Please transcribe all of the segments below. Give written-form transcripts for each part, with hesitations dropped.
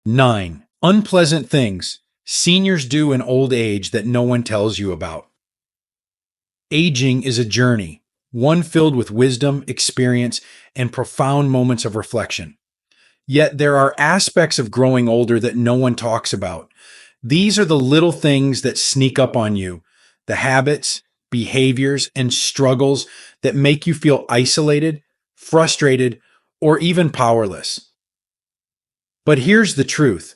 9. Unpleasant things seniors do in old age that no one tells you about. Aging is a journey, one filled with wisdom, experience, and profound moments of reflection. Yet there are aspects of growing older that no one talks about. These are the little things that sneak up on you, the habits, behaviors, and struggles that make you feel isolated, frustrated, or even powerless. But here's the truth.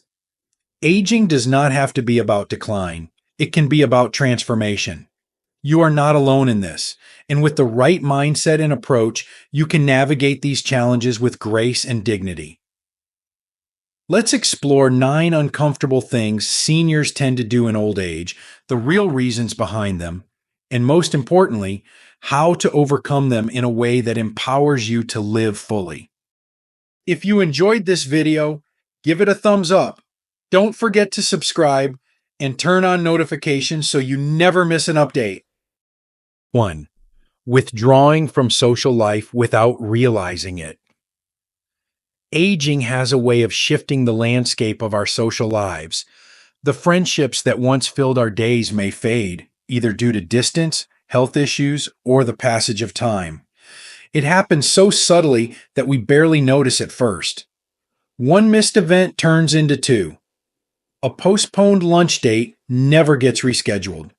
Aging does not have to be about decline. It can be about transformation. You are not alone in this, and with the right mindset and approach, you can navigate these challenges with grace and dignity. Let's explore 9 uncomfortable things seniors tend to do in old age, the real reasons behind them, and most importantly, how to overcome them in a way that empowers you to live fully. If you enjoyed this video, give it a thumbs up. Don't forget to subscribe and turn on notifications so you never miss an update. 1. Withdrawing from social life without realizing it. Aging has a way of shifting the landscape of our social lives. The friendships that once filled our days may fade, either due to distance, health issues, or the passage of time. It happens so subtly that we barely notice at first. One missed event turns into 2. A postponed lunch date never gets rescheduled.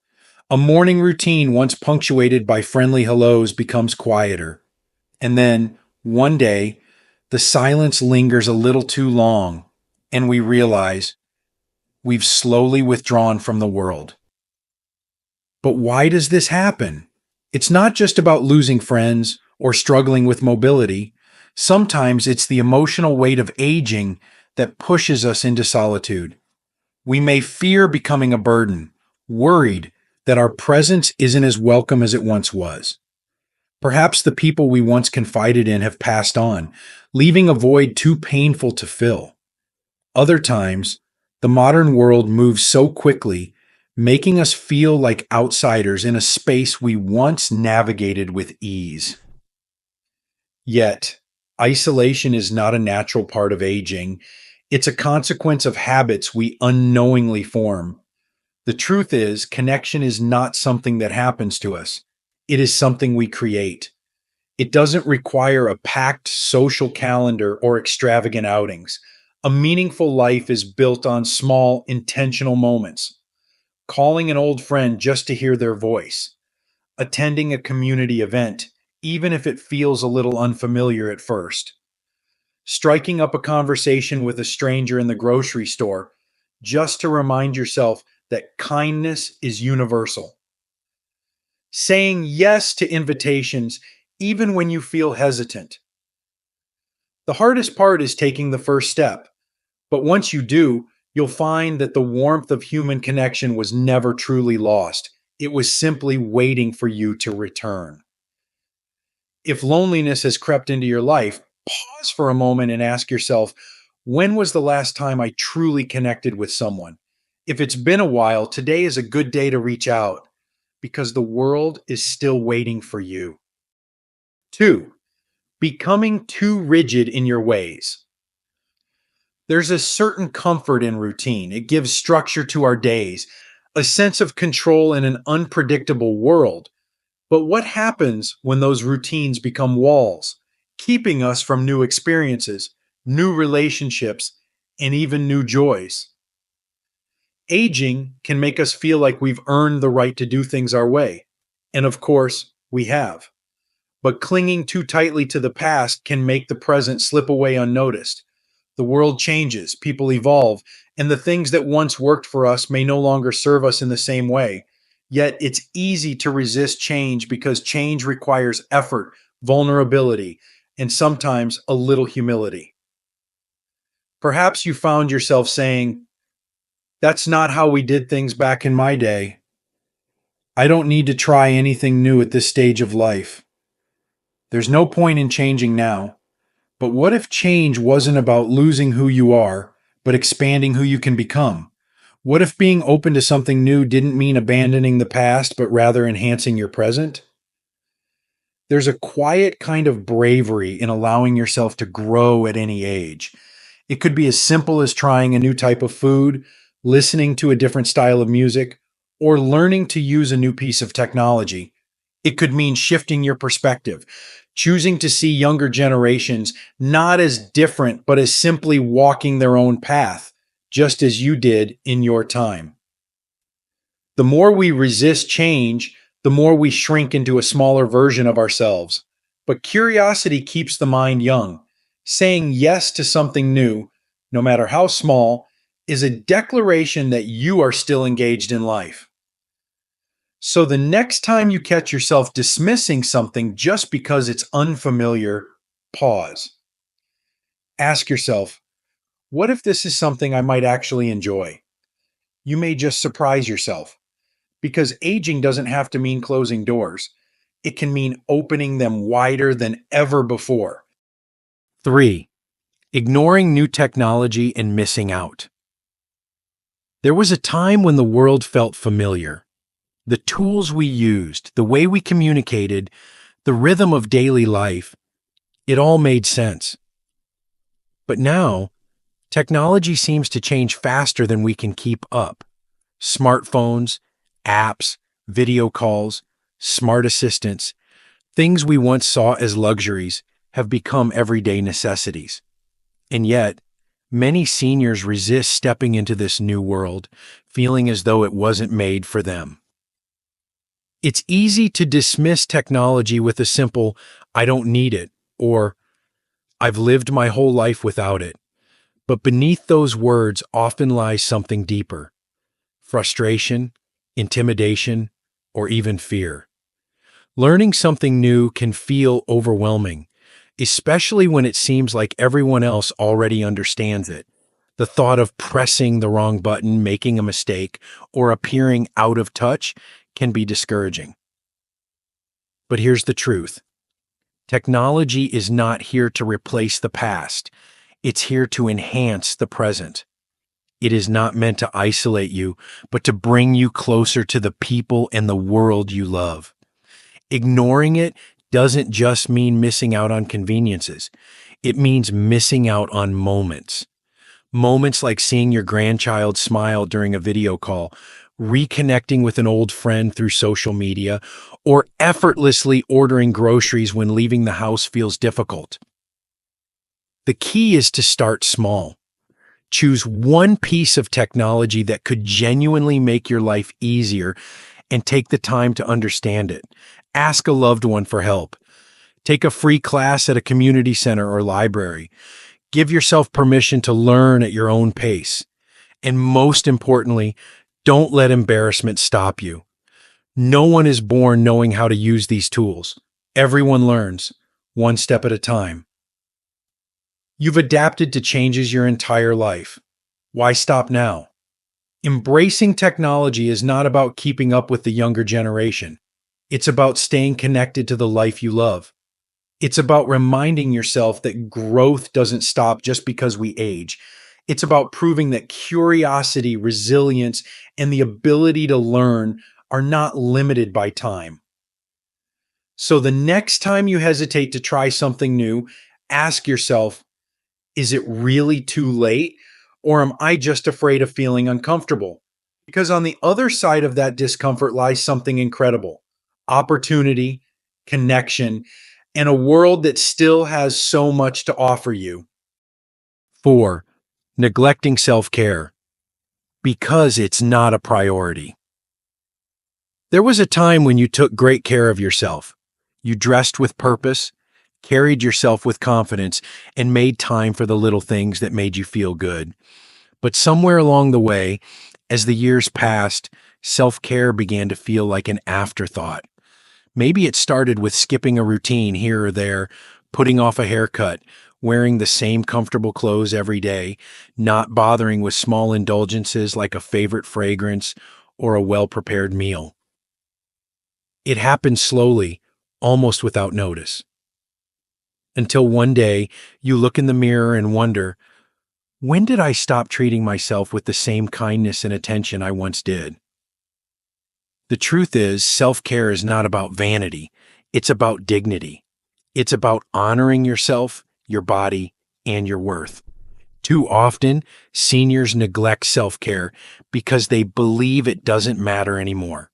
A morning routine once punctuated by friendly hellos becomes quieter. And then, one day, the silence lingers a little too long, and we realize we've slowly withdrawn from the world. But why does this happen? It's not just about losing friends or struggling with mobility. Sometimes it's the emotional weight of aging that pushes us into solitude. We may fear becoming a burden, worried that our presence isn't as welcome as it once was. Perhaps the people we once confided in have passed on, leaving a void too painful to fill. Other times, the modern world moves so quickly, making us feel like outsiders in a space we once navigated with ease. Yet, isolation is not a natural part of aging. It's a consequence of habits we unknowingly form. The truth is, connection is not something that happens to us. It is something we create. It doesn't require a packed social calendar or extravagant outings. A meaningful life is built on small, intentional moments. Calling an old friend just to hear their voice. Attending a community event, even if it feels a little unfamiliar at first. Striking up a conversation with a stranger in the grocery store, just to remind yourself that kindness is universal. Saying yes to invitations even when you feel hesitant. The hardest part is taking the first step, but once you do, you'll find that the warmth of human connection was never truly lost. It was simply waiting for you to return. If loneliness has crept into your life, pause for a moment and ask yourself, when was the last time I truly connected with someone? If it's been a while, today is a good day to reach out because the world is still waiting for you. 2. Becoming too rigid in your ways. There's a certain comfort in routine. It gives structure to our days, a sense of control in an unpredictable world. But what happens when those routines become walls, keeping us from new experiences, new relationships, and even new joys? Aging can make us feel like we've earned the right to do things our way. And of course, we have. But clinging too tightly to the past can make the present slip away unnoticed. The world changes, people evolve, and the things that once worked for us may no longer serve us in the same way. Yet it's easy to resist change because change requires effort, vulnerability, and sometimes a little humility. Perhaps you found yourself saying, "That's not how we did things back in my day. I don't need to try anything new at this stage of life. There's no point in changing now." But what if change wasn't about losing who you are, but expanding who you can become? What if being open to something new didn't mean abandoning the past, but rather enhancing your present? There's a quiet kind of bravery in allowing yourself to grow at any age. It could be as simple as trying a new type of food, listening to a different style of music, or learning to use a new piece of technology. It could mean shifting your perspective, choosing to see younger generations not as different, but as simply walking their own path, just as you did in your time. The more we resist change, the more we shrink into a smaller version of ourselves. But curiosity keeps the mind young. Saying yes to something new, no matter how small, is a declaration that you are still engaged in life. So the next time you catch yourself dismissing something just because it's unfamiliar, pause. Ask yourself, what if this is something I might actually enjoy? You may just surprise yourself, because aging doesn't have to mean closing doors. It can mean opening them wider than ever before. 3. Ignoring new technology and missing out. There was a time when the world felt familiar. The tools we used, the way we communicated, the rhythm of daily life, it all made sense. But now, technology seems to change faster than we can keep up. Smartphones, apps, video calls, smart assistants, things we once saw as luxuries have become everyday necessities. And yet, many seniors resist stepping into this new world, feeling as though it wasn't made for them. It's easy to dismiss technology with a simple, "I don't need it," or "I've lived my whole life without it." But beneath those words often lies something deeper: frustration, intimidation, or even fear. Learning something new can feel overwhelming, especially when it seems like everyone else already understands it. The thought of pressing the wrong button, making a mistake, or appearing out of touch can be discouraging. But here's the truth. Technology is not here to replace the past. It's here to enhance the present. It is not meant to isolate you, but to bring you closer to the people and the world you love. Ignoring it doesn't just mean missing out on conveniences. It means missing out on moments. Moments like seeing your grandchild smile during a video call, reconnecting with an old friend through social media, or effortlessly ordering groceries when leaving the house feels difficult. The key is to start small. Choose one piece of technology that could genuinely make your life easier and take the time to understand it. Ask a loved one for help. Take a free class at a community center or library. Give yourself permission to learn at your own pace. And most importantly, don't let embarrassment stop you. No one is born knowing how to use these tools. Everyone learns, one step at a time. You've adapted to changes your entire life. Why stop now? Embracing technology is not about keeping up with the younger generation. It's about staying connected to the life you love. It's about reminding yourself that growth doesn't stop just because we age. It's about proving that curiosity, resilience, and the ability to learn are not limited by time. So the next time you hesitate to try something new, ask yourself, is it really too late? Or am I just afraid of feeling uncomfortable? Because on the other side of that discomfort lies something incredible: opportunity, connection, and a world that still has so much to offer you. 4. Neglecting self-care because it's not a priority. There was a time when you took great care of yourself. You dressed with purpose, carried yourself with confidence, and made time for the little things that made you feel good. But somewhere along the way, as the years passed, self-care began to feel like an afterthought. Maybe it started with skipping a routine here or there, putting off a haircut, wearing the same comfortable clothes every day, not bothering with small indulgences like a favorite fragrance or a well-prepared meal. It happened slowly, almost without notice. Until one day, you look in the mirror and wonder, when did I stop treating myself with the same kindness and attention I once did? The truth is, self-care is not about vanity. It's about dignity. It's about honoring yourself, your body, and your worth. Too often, seniors neglect self-care because they believe it doesn't matter anymore.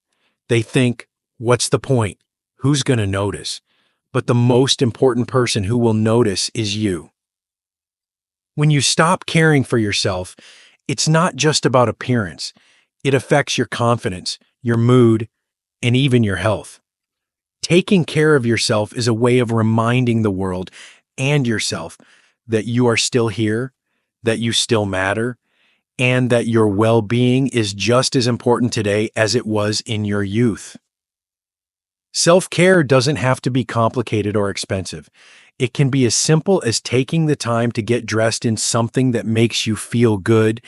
They think, what's the point? Who's going to notice? But the most important person who will notice is you. When you stop caring for yourself, it's not just about appearance. It affects your confidence, your mood, and even your health. Taking care of yourself is a way of reminding the world and yourself that you are still here, that you still matter, and that your well-being is just as important today as it was in your youth. Self-care doesn't have to be complicated or expensive. It can be as simple as taking the time to get dressed in something that makes you feel good,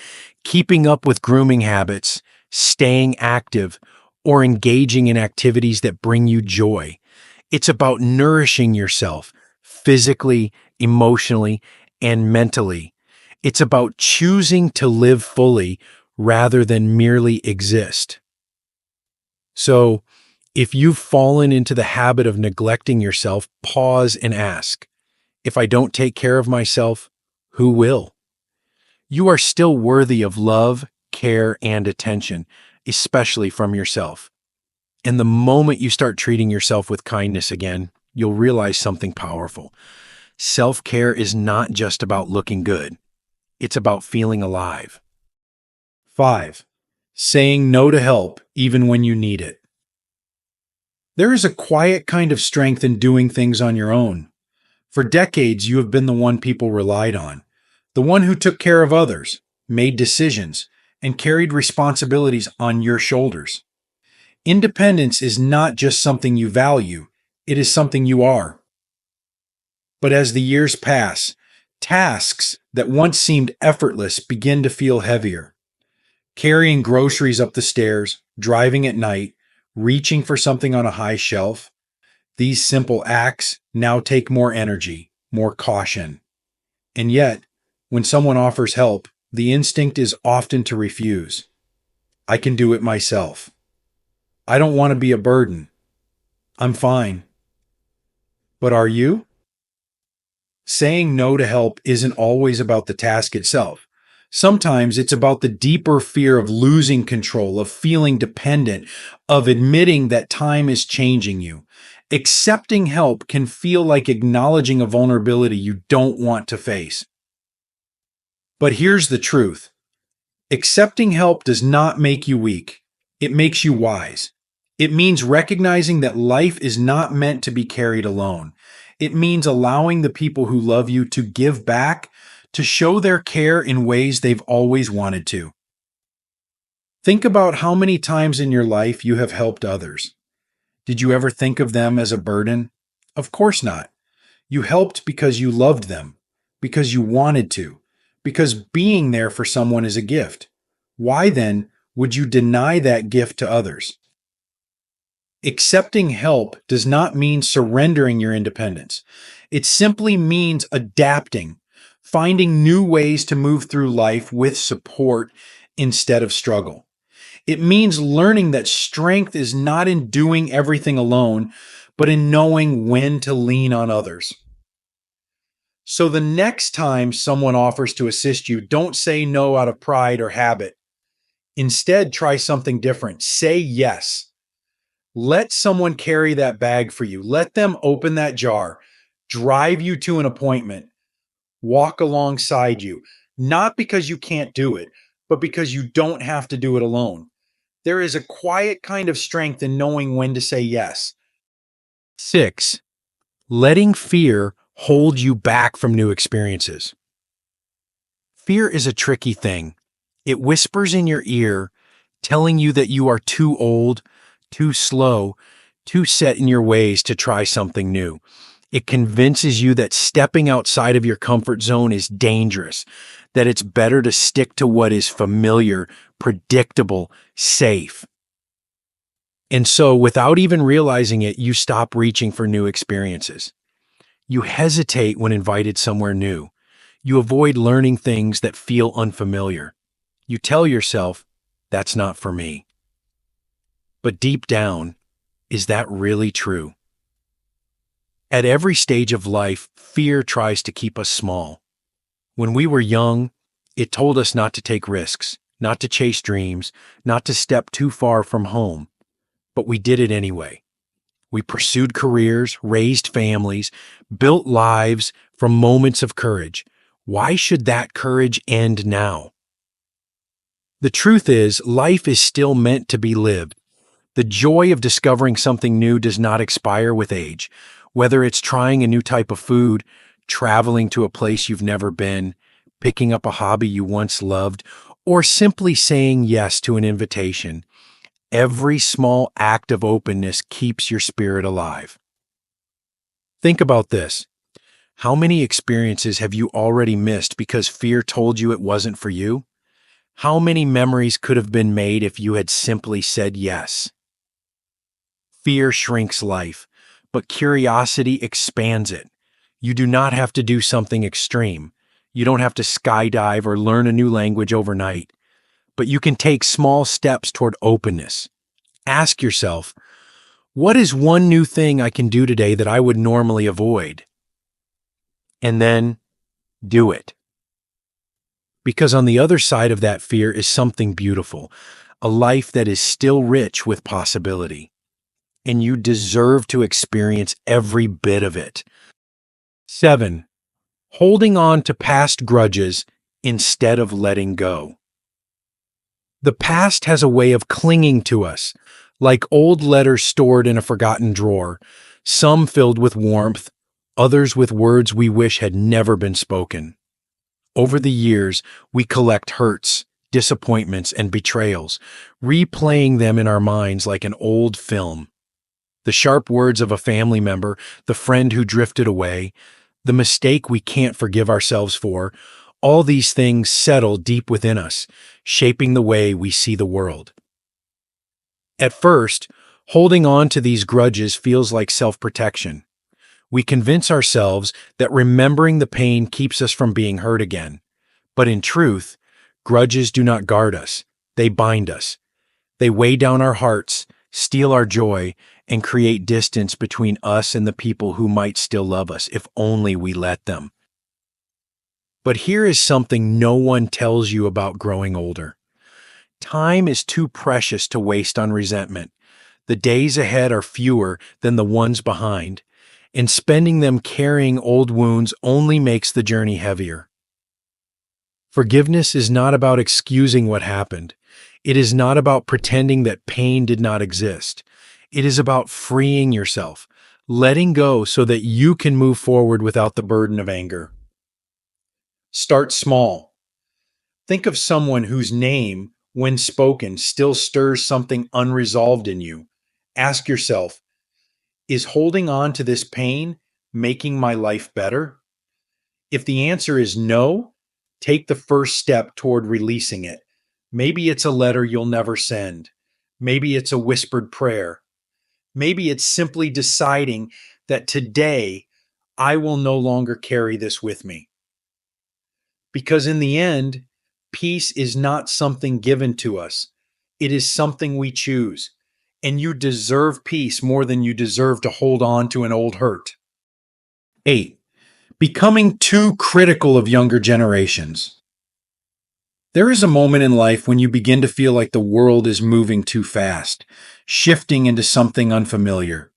keeping up with grooming habits, staying active, or engaging in activities that bring you joy. It's about nourishing yourself physically, emotionally, and mentally. It's about choosing to live fully rather than merely exist. So, if you've fallen into the habit of neglecting yourself, pause and ask, if I don't take care of myself, who will? You are still worthy of love, care, and attention, especially from yourself. And the moment you start treating yourself with kindness again, you'll realize something powerful. Self-care is not just about looking good. It's about feeling alive. 5. Saying no to help even when you need it. There is a quiet kind of strength in doing things on your own. For decades, you have been the one people relied on, the one who took care of others, made decisions, and carried responsibilities on your shoulders. Independence is not just something you value, it is something you are. But as the years pass, tasks that once seemed effortless begin to feel heavier. Carrying groceries up the stairs, driving at night, reaching for something on a high shelf, these simple acts now take more energy, more caution. And yet, when someone offers help, the instinct is often to refuse. I can do it myself. I don't want to be a burden. I'm fine. But are you? Saying no to help isn't always about the task itself. Sometimes it's about the deeper fear of losing control, of feeling dependent, of admitting that time is changing you. Accepting help can feel like acknowledging a vulnerability you don't want to face. But here's the truth. Accepting help does not make you weak. It makes you wise. It means recognizing that life is not meant to be carried alone. It means allowing the people who love you to give back, to show their care in ways they've always wanted to. Think about how many times in your life you have helped others. Did you ever think of them as a burden? Of course not. You helped because you loved them, because you wanted to, because being there for someone is a gift. Why then would you deny that gift to others? Accepting help does not mean surrendering your independence. It simply means adapting, finding new ways to move through life with support instead of struggle. It means learning that strength is not in doing everything alone, but in knowing when to lean on others. So the next time someone offers to assist you, don't say no out of pride or habit. Instead, try something different. Say yes. Let someone carry that bag for you. Let them open that jar, drive you to an appointment, walk alongside you, not because you can't do it, but because you don't have to do it alone. There is a quiet kind of strength in knowing when to say yes. 6. Letting fear hold you back from new experiences. Fear is a tricky thing. It whispers in your ear, telling you that you are too old, too slow, too set in your ways to try something new. It convinces you that stepping outside of your comfort zone is dangerous, that it's better to stick to what is familiar, predictable, safe. And so, without even realizing it, you stop reaching for new experiences. You hesitate when invited somewhere new. You avoid learning things that feel unfamiliar. You tell yourself, that's not for me. But deep down, is that really true? At every stage of life, fear tries to keep us small. When we were young, It told us not to take risks, not to chase dreams, not to step too far from home. But we did it anyway. We pursued careers, raised families, built lives from moments of courage. Why should that courage end now? The truth is, life is still meant to be lived. The joy of discovering something new does not expire with age. Whether it's trying a new type of food, traveling to a place you've never been, picking up a hobby you once loved, or simply saying yes to an invitation, every small act of openness keeps your spirit alive. Think about this. How many experiences have you already missed because fear told you it wasn't for you? How many memories could have been made if you had simply said yes? Fear shrinks life, but curiosity expands it. You do not have to do something extreme. You don't have to skydive or learn a new language overnight, but you can take small steps toward openness. Ask yourself, what is one new thing I can do today that I would normally avoid? And then do it. Because on the other side of that fear is something beautiful, a life that is still rich with possibility. And you deserve to experience every bit of it. 7. Holding on to past grudges instead of letting go. The past has a way of clinging to us, like old letters stored in a forgotten drawer, some filled with warmth, others with words we wish had never been spoken. Over the years, we collect hurts, disappointments, and betrayals, replaying them in our minds like an old film. The sharp words of a family member, the friend who drifted away, the mistake we can't forgive ourselves for, all these things settle deep within us, shaping the way we see the world. At first, holding on to these grudges feels like self-protection. We convince ourselves that remembering the pain keeps us from being hurt again. But in truth, grudges do not guard us. They bind us. They weigh down our hearts, steal our joy, and create distance between us and the people who might still love us if only we let them. But here is something no one tells you about growing older. Time is too precious to waste on resentment. The days ahead are fewer than the ones behind, and spending them carrying old wounds only makes the journey heavier. Forgiveness is not about excusing what happened. It is not about pretending that pain did not exist. It is about freeing yourself, letting go so that you can move forward without the burden of anger. Start small. Think of someone whose name, when spoken, still stirs something unresolved in you. Ask yourself, is holding on to this pain making my life better? If the answer is no, take the first step toward releasing it. Maybe it's a letter you'll never send. Maybe it's a whispered prayer. Maybe it's simply deciding that today I will no longer carry this with me. Because in the end, peace is not something given to us. It is something we choose. And you deserve peace more than you deserve to hold on to an old hurt. 8. Becoming too critical of younger generations. There is a moment in life when you begin to feel like the world is moving too fast, shifting into something unfamiliar.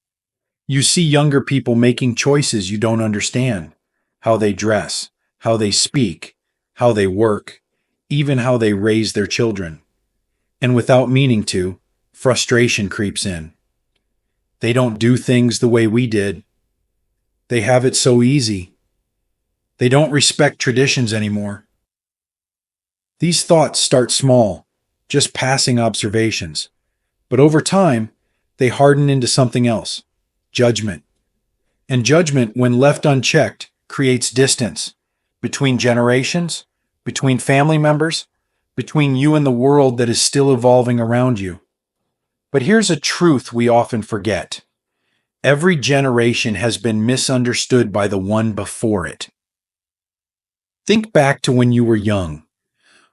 You see younger people making choices you don't understand. How they dress, how they speak, how they work, even how they raise their children. And without meaning to, frustration creeps in. They don't do things the way we did. They have it so easy. They don't respect traditions anymore. These thoughts start small, just passing observations. But over time, they harden into something else, judgment. And judgment, when left unchecked, creates distance between generations, between family members, between you and the world that is still evolving around you. But here's a truth we often forget. Every generation has been misunderstood by the one before it. Think back to when you were young.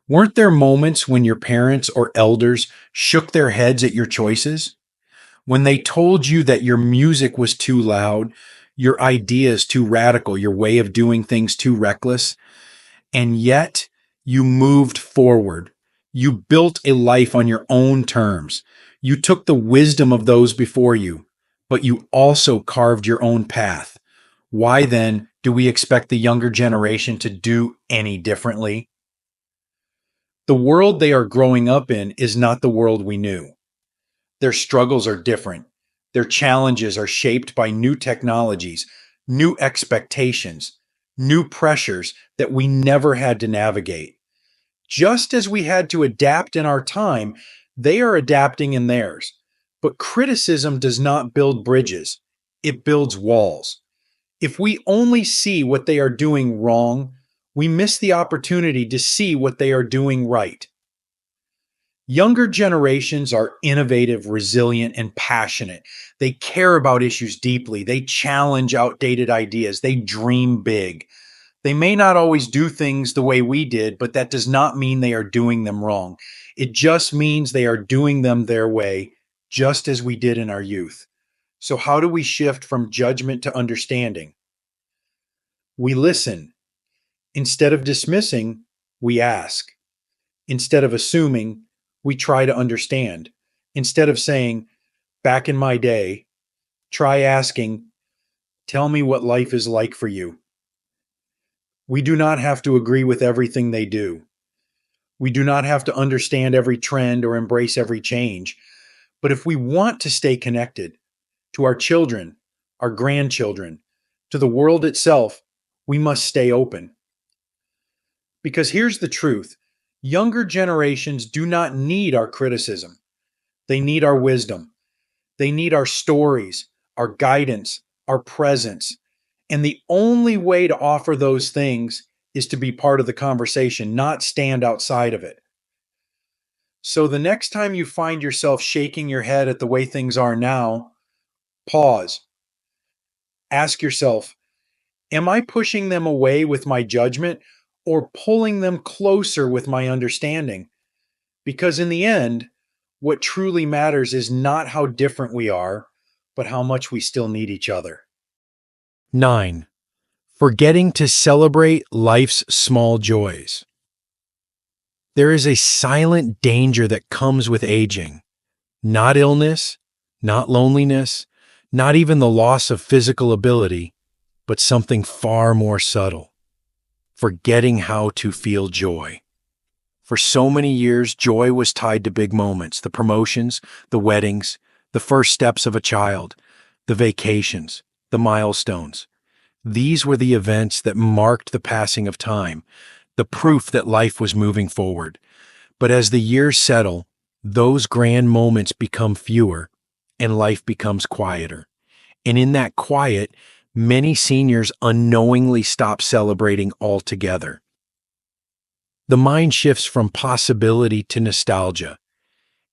Weren't there moments when your parents or elders shook their heads at your choices? When they told you that your music was too loud, your ideas too radical, your way of doing things too reckless, and yet You moved forward. You built a life on your own terms. You took the wisdom of those before you, but you also carved your own path. Why then do we expect the younger generation to do any differently? The world they are growing up in is not the world we knew. Their struggles are different. Their challenges are shaped by new technologies, new expectations, new pressures that we never had to navigate. Just as we had to adapt in our time, they are adapting in theirs. But criticism does not build bridges, it builds walls. If we only see what they are doing wrong, we miss the opportunity to see what they are doing right. Younger generations are innovative, resilient, and passionate. They care about issues deeply. They challenge outdated ideas. They dream big. They may not always do things the way we did, but that does not mean they are doing them wrong. It just means they are doing them their way, just as we did in our youth. So, how do we shift from judgment to understanding? We listen. Instead of dismissing, we ask. Instead of assuming, we try to understand. Instead of saying, back in my day, try asking, tell me what life is like for you. We do not have to agree with everything they do. We do not have to understand every trend or embrace every change. But if we want to stay connected to our children, our grandchildren, to the world itself, we must stay open. Because here's the truth: younger generations do not need our criticism, they need our wisdom. They need our stories, our guidance, our presence. And the only way to offer those things is to be part of the conversation, not stand outside of it. So the next time you find yourself shaking your head at the way things are now, pause. Ask yourself, am I pushing them away with my judgment or pulling them closer with my understanding? Because in the end, what truly matters is not how different we are, but how much we still need each other. 9. Forgetting to celebrate life's small joys. There is a silent danger that comes with aging. Not illness, not loneliness, not even the loss of physical ability, but something far more subtle. Forgetting how to feel joy. For so many years, joy was tied to big moments: the promotions, the weddings, the first steps of a child, the vacations, the milestones. These were the events that marked the passing of time, the proof that life was moving forward. But as the years settle, those grand moments become fewer, and life becomes quieter. And in that quiet, many seniors unknowingly stop celebrating altogether. The mind shifts from possibility to nostalgia.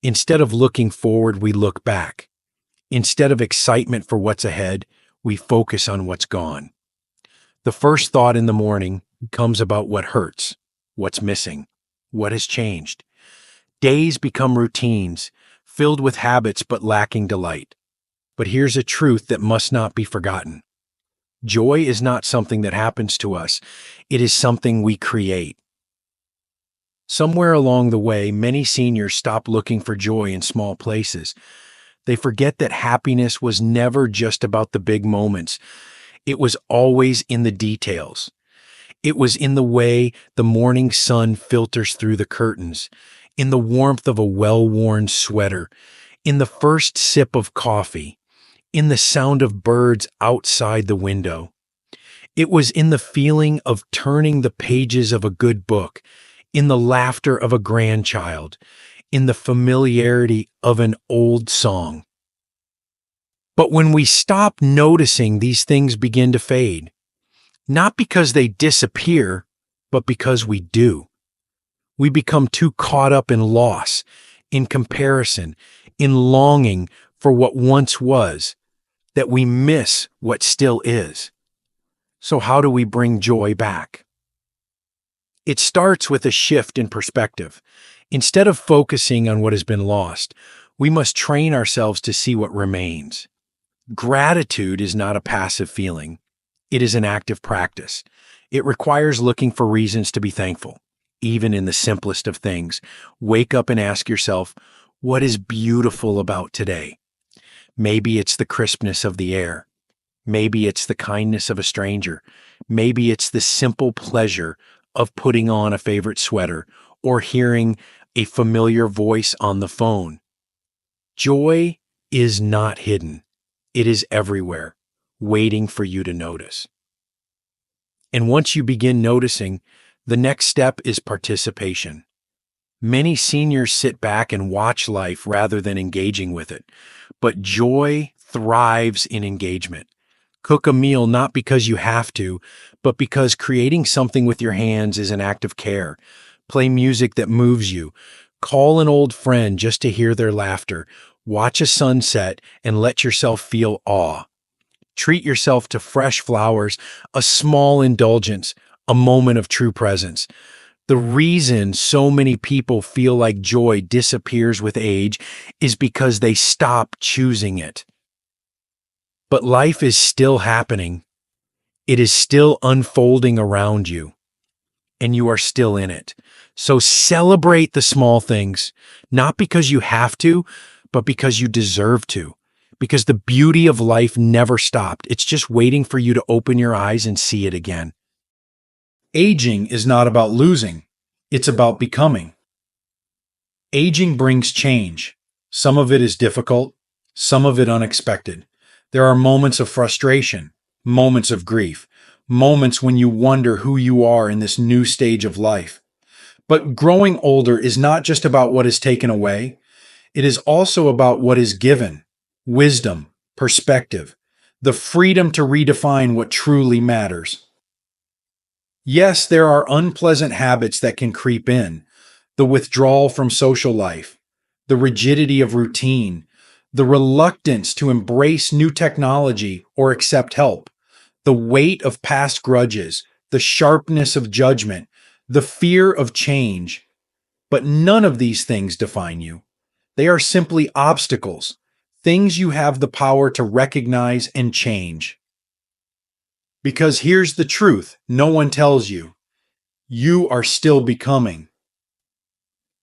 Instead of looking forward, we look back. Instead of excitement for what's ahead, we focus on what's gone. The first thought in the morning comes about what hurts, what's missing, what has changed. Days become routines, filled with habits but lacking delight. But here's a truth that must not be forgotten. Joy is not something that happens to us. It is something we create. Somewhere along the way, many seniors stop looking for joy in small places. They forget that happiness was never just about the big moments. It was always in the details. It was in the way the morning sun filters through the curtains, in the warmth of a well-worn sweater, in the first sip of coffee, in the sound of birds outside the window. It was in the feeling of turning the pages of a good book, in the laughter of a grandchild, in the familiarity of an old song. But when we stop noticing, these things begin to fade. Not because they disappear, but because we do. We become too caught up in loss, in comparison, in longing for what once was, that we miss what still is. So how do we bring joy back? It starts with a shift in perspective. Instead of focusing on what has been lost, we must train ourselves to see what remains. Gratitude is not a passive feeling. It is an active practice. It requires looking for reasons to be thankful. even in the simplest of things. Wake up and ask yourself, what is beautiful about today? Maybe it's the crispness of the air. Maybe it's the kindness of a stranger. Maybe it's the simple pleasure of putting on a favorite sweater or hearing a familiar voice on the phone. Joy is not hidden. It is everywhere, waiting for you to notice. And once you begin noticing, the next step is participation. Many seniors sit back and watch life rather than engaging with it, but joy thrives in engagement. Cook a meal not because you have to, but because creating something with your hands is an act of care. Play music that moves you. Call an old friend just to hear their laughter. Watch a sunset and let yourself feel awe. Treat yourself to fresh flowers, a small indulgence, a moment of true presence. The reason so many people feel like joy disappears with age is because they stop choosing it. But life is still happening. It is still unfolding around you, and you are still in it. So celebrate the small things, not because you have to, but because you deserve to. Because the beauty of life never stopped. It's just waiting for you to open your eyes and see it again. Aging is not about losing. It's about becoming. Aging brings change. Some of it is difficult, some of it unexpected. There are moments of frustration, moments of grief, moments when you wonder who you are in this new stage of life. But growing older is not just about what is taken away. It is also about what is given: wisdom, perspective, the freedom to redefine what truly matters. Yes, there are unpleasant habits that can creep in: the withdrawal from social life, the rigidity of routine, the reluctance to embrace new technology or accept help, the weight of past grudges, the sharpness of judgment, the fear of change. But none of these things define you. They are simply obstacles, things you have the power to recognize and change. Because here's the truth no one tells you: you are still becoming.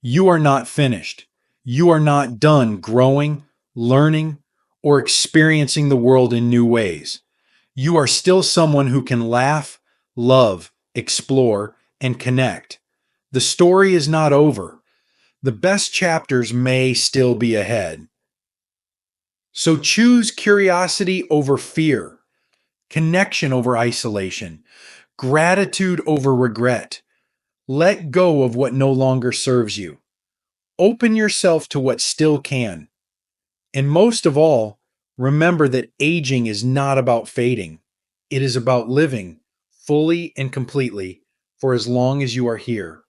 You are not finished. You are not done growing, learning, or experiencing the world in new ways. You are still someone who can laugh, love, explore, and connect. The story is not over. The best chapters may still be ahead. So choose curiosity over fear, connection over isolation, gratitude over regret. Let go of what no longer serves you. Open yourself to what still can. And most of all, remember that aging is not about fading. It is about living fully and completely for as long as you are here.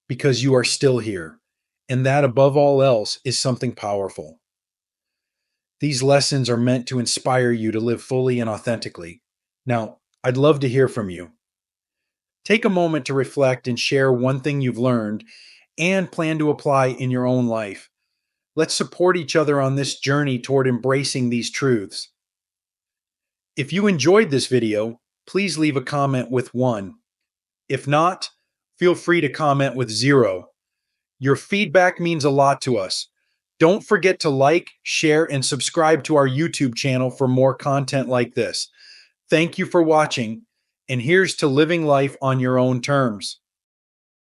Because you are still here. And that, above all else, is something powerful. These lessons are meant to inspire you to live fully and authentically. Now, I'd love to hear from you. Take a moment to reflect and share one thing you've learned and plan to apply in your own life. Let's support each other on this journey toward embracing these truths. If you enjoyed this video, please leave a comment with 1. If not, feel free to comment with 0. Your feedback means a lot to us. Don't forget to like, share, and subscribe to our YouTube channel for more content like this. Thank you for watching, and here's to living life on your own terms.